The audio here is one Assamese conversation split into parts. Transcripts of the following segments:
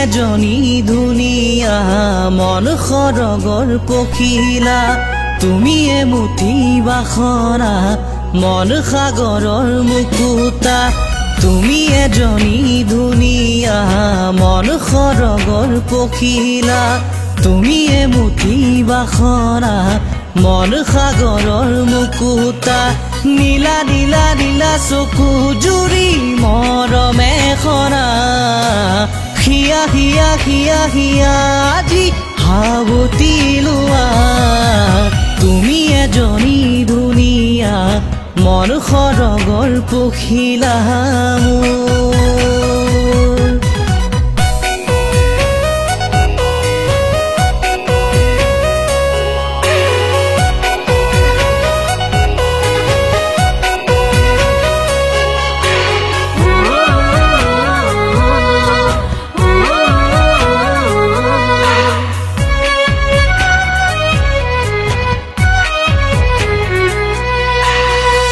এজনী ধুনীয়া মন খৰগৰ পখিলা তুমি এমুঠি বাসনা মন সাগৰৰ মুকুতা তুমি এজনী ধুনীয়া মন খৰগৰ পখিলা তুমি এমুঠি বাসনা মন সাগৰৰ মুকুতা নীলা নীলা নীলা চকু জুৰি মৰমে খনা হিয়া হিয়া হিয়া হিয়া আজি হাৱতি লোৱা তুমি এজনী ধুনীয়া মন খৰগৰ পখিলা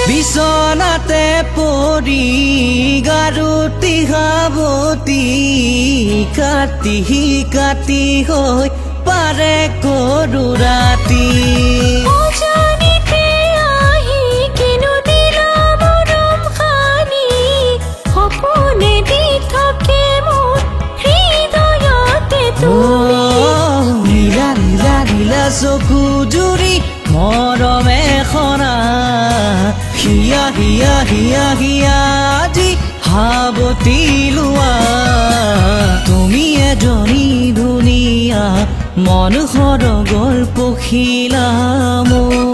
বিছনাতে পৰি গাৰুতি হাৱতি কাটি কাটি হৈ পাৰে কৰো ৰাতি নীলা নীলা নীলা চকু জুৰি মৰমে খনা হিয়া হিয়া হিয়া হিয়া আজি হাৱতি লোৱা তুমি এজনী ধুনীয়া মন খৰগৰ পখিলা মোৰ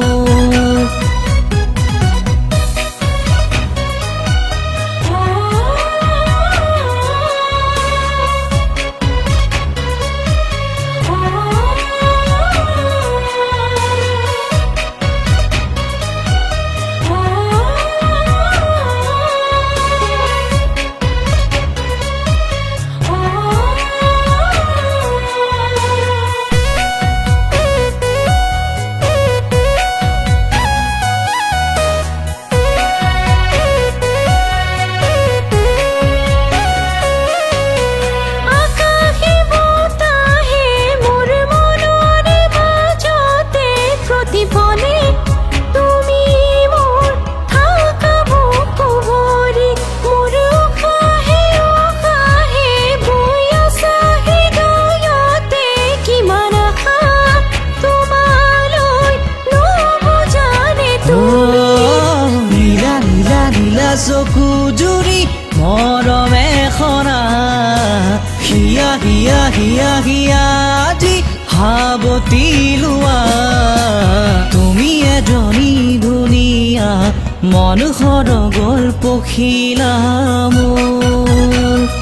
চকু জুৰি মৰমে খনা হিয়া হিয়া হিয়া হিয়া আজি হাৱতি লোৱা তুমি এজনী ধুনীয়া মন খৰগৰ পখিলা মোৰ